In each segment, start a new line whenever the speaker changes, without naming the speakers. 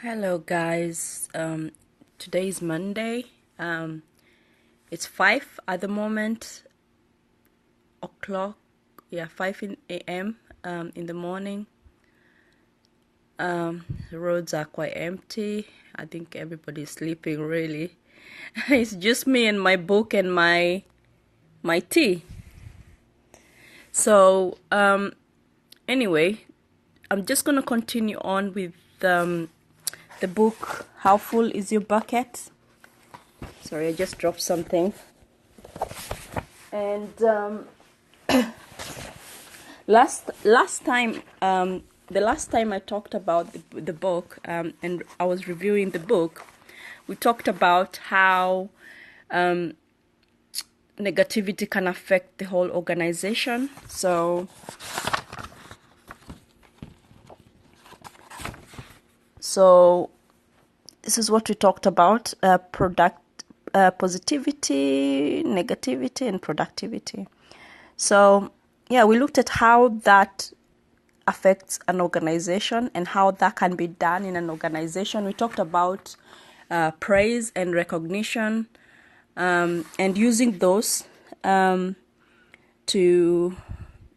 Hello guys. Today is Monday. It's 5 at the moment o'clock. Yeah, 5 a.m. In the morning. The roads are quite empty. I think everybody's sleeping really. It's just me and my book and my tea. So anyway, I'm just gonna continue on with the book How Full Is Your Bucket? Sorry, I just dropped something. And last time, the last time I talked about the book, and I was reviewing the book, we talked about how negativity can affect the whole organization. So this is what we talked about: positivity, negativity, and productivity. So yeah, we looked at how that affects an organization and how that can be done in an organization. We talked about praise and recognition, and using those to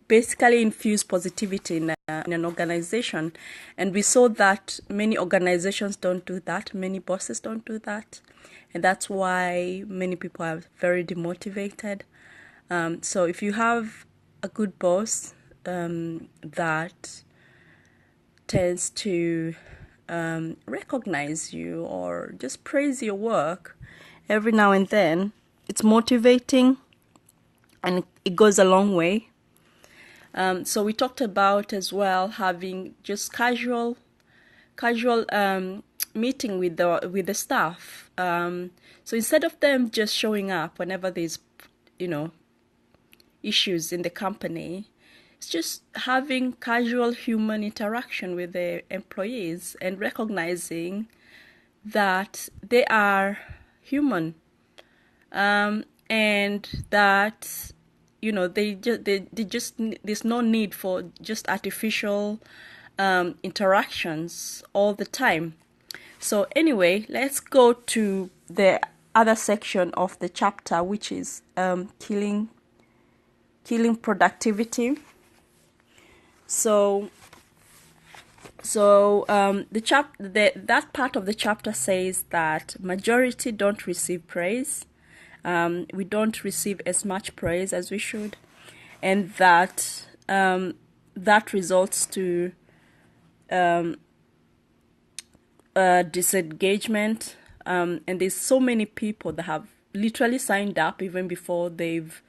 basically infuse positivity in an organization. And we saw that many organizations don't do that, many bosses don't do that, and that's why many people are very demotivated. So if you have a good boss that tends to recognize you or just praise your work every now and then, it's motivating and it goes a long way. So we talked about as well having just casual meeting with the staff. So instead of them just showing up whenever there's issues in the company, it's just having casual human interaction with the employees and recognizing that they are human, and that there's no need for just artificial interactions all the time. So anyway, let's go to the other section of the chapter, which is killing productivity. So that part of the chapter says that majority don't receive praise. We don't receive as much praise as we should, and that that results to disengagement. And there's so many people that have literally signed up even before they've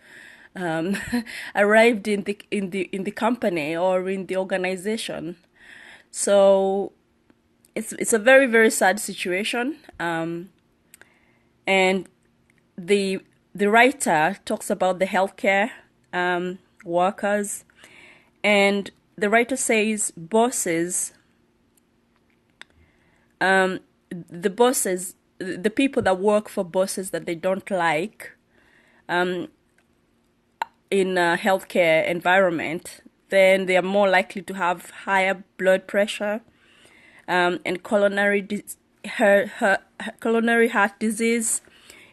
arrived in the company or in the organization. So it's a very, very sad situation. And the writer talks about the healthcare workers, and the writer says bosses, the people that work for bosses that they don't like, in a healthcare environment, then they are more likely to have higher blood pressure, and coronary heart disease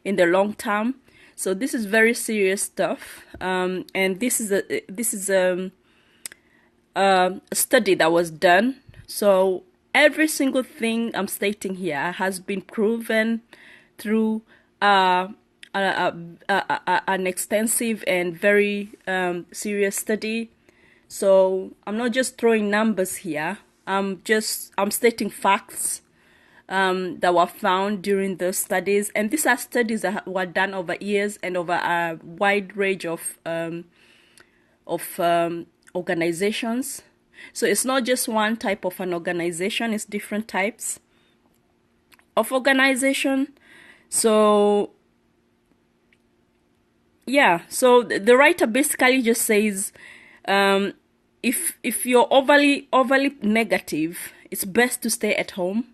in the long term. So this is very serious stuff, and this is a study that was done. So every single thing I'm stating here has been proven through an extensive and very serious study. So I'm not just throwing numbers here. I'm stating facts that were found during those studies, and these are studies that were done over years and over a wide range of organizations. So it's not just one type of an organization; it's different types of organization. So yeah, so the writer basically just says, if you're overly negative, it's best to stay at home.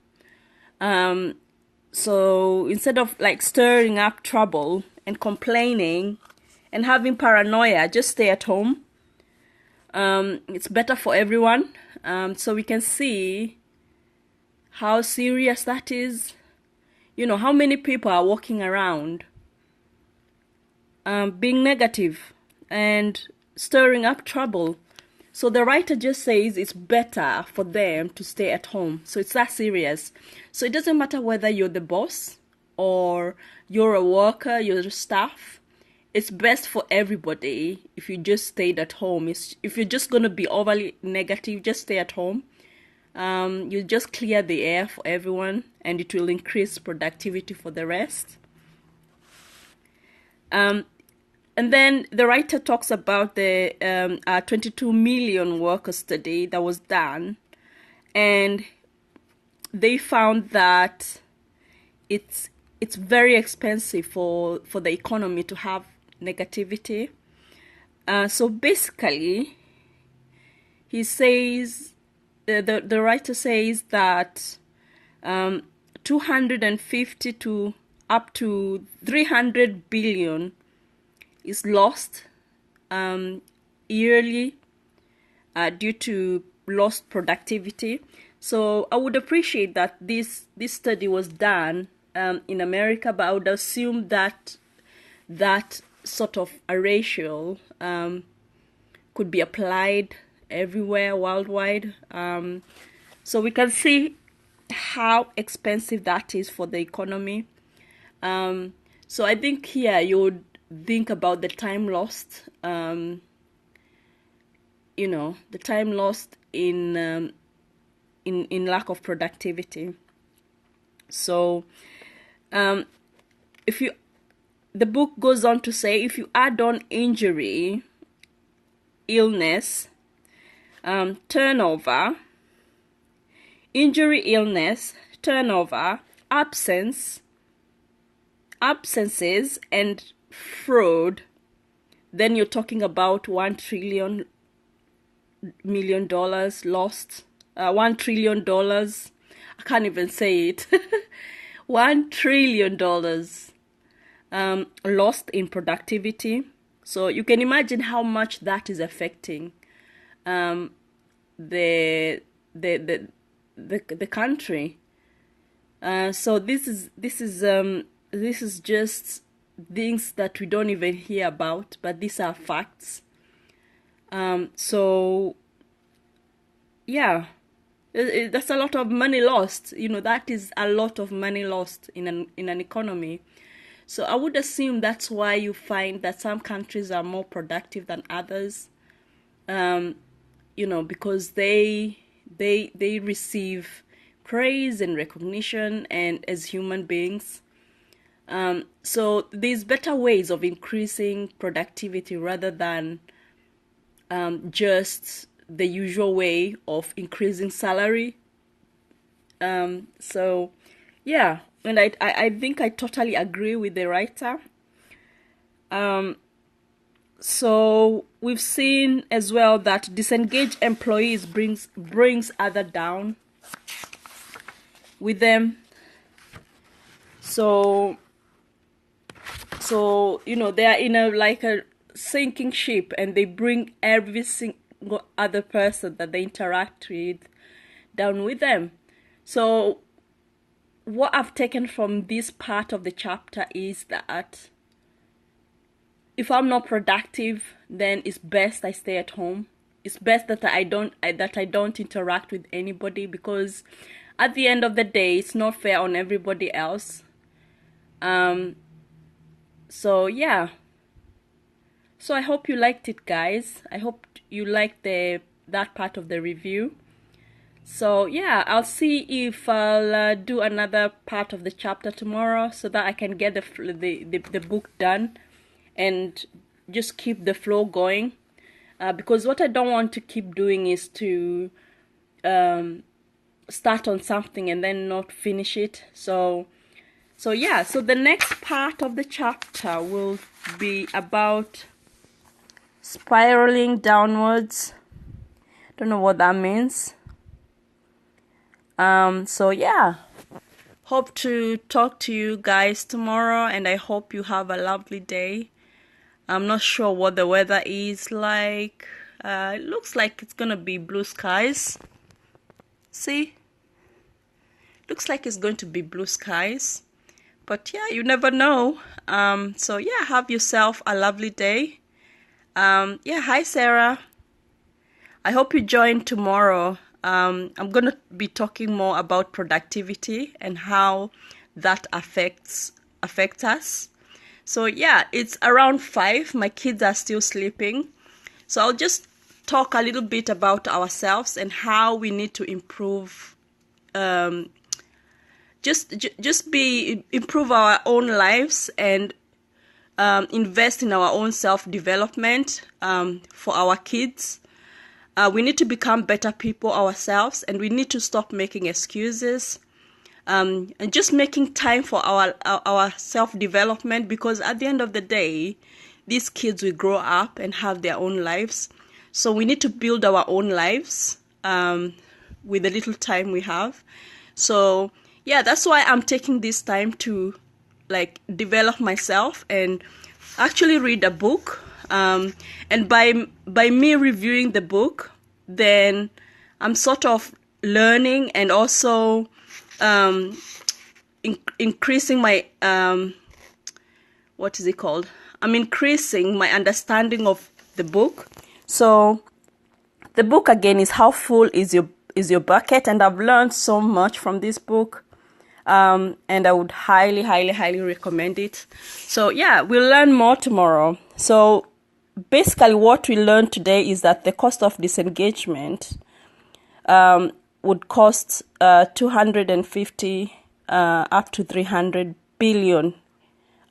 So instead of like stirring up trouble and complaining and having paranoia, just stay at home. It's better for everyone. So we can see how serious that is. You know, how many people are walking around being negative and stirring up trouble. So the writer just says it's better for them to stay at home. So it's that serious. So it doesn't matter whether you're the boss or you're a worker, you're a staff. It's best for everybody if you just stayed at home. If you're just going to be overly negative, just stay at home. You just clear the air for everyone, and it will increase productivity for the rest. And then the writer talks about the 22 million worker study that was done, and they found that it's very expensive for the economy to have negativity. So basically, he says, the writer says that 250 to up to 300 billion is lost yearly due to lost productivity. So I would appreciate that this study was done in America, but I would assume that that sort of a ratio could be applied everywhere worldwide. So we can see how expensive that is for the economy. So I think here you would think about the time lost, the time lost in lack of productivity. So the book goes on to say, if you add on injury, illness, turnover, absences, and fraud, then you're talking about $1 trillion lost. $1 trillion. I can't even say it. $1 trillion lost in productivity. So you can imagine how much that is affecting the country. So this is just things that we don't even hear about, but these are facts. So yeah, that's a lot of money lost. That is a lot of money lost in an economy. So I would assume that's why you find that some countries are more productive than others. Because they receive praise and recognition, and as human beings. So there's better ways of increasing productivity rather than just the usual way of increasing salary. So yeah, and I think I totally agree with the writer. So we've seen as well that disengaged employees brings other down with them. So they are in a sinking ship, and they bring every single other person that they interact with down with them. So what I've taken from this part of the chapter is that if I'm not productive, then it's best I stay at home. It's best that I don't interact with anybody, because at the end of the day, it's not fair on everybody else. So yeah. So I hope you liked it, guys. I hope you liked that part of the review. So yeah, I'll see if I'll do another part of the chapter tomorrow, so that I can get the book done and just keep the flow going. Because what I don't want to keep doing is to start on something and then not finish it. So yeah, so the next part of the chapter will be about spiraling downwards. Don't know what that means. So yeah, hope to talk to you guys tomorrow, and I hope you have a lovely day. I'm not sure what the weather is like. It looks like it's gonna be blue skies. See? looks like it's going to be blue skies. But yeah, you never know. So yeah, have yourself a lovely day. Yeah, hi Sarah. I hope you join tomorrow. I'm going to be talking more about productivity and how that affects us. So yeah, it's around 5. My kids are still sleeping. So I'll just talk a little bit about ourselves and how we need to improve, improve our own lives and invest in our own self-development for our kids. We need to become better people ourselves, and we need to stop making excuses and just making time for our self-development, because at the end of the day, these kids will grow up and have their own lives. So we need to build our own lives with the little time we have. So yeah, that's why I'm taking this time to develop myself and actually read a book. And by me reviewing the book, then I'm sort of learning and also increasing my what is it called? I'm increasing my understanding of the book. So the book again is How Full is Your Bucket, and I've learned so much from this book. And I would highly, highly, highly recommend it. So yeah, we'll learn more tomorrow. So basically what we learned today is that the cost of disengagement would cost 250 up to 300 billion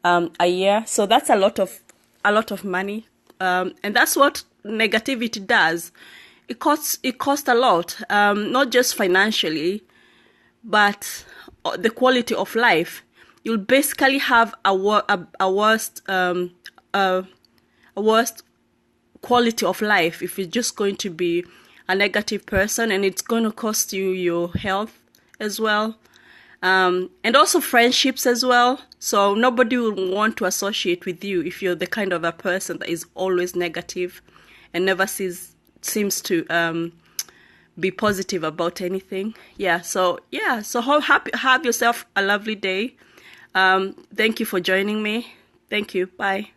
a year. So that's a lot of money, and that's what negativity does. It costs a lot, not just financially, but the quality of life. You'll basically have a worst quality of life if you're just going to be a negative person, and it's going to cost you your health as well, and also friendships as well. So nobody will want to associate with you if you're the kind of a person that is always negative and never seems to be positive about anything. So have yourself a lovely day. Thank you for joining me. Thank you. Bye.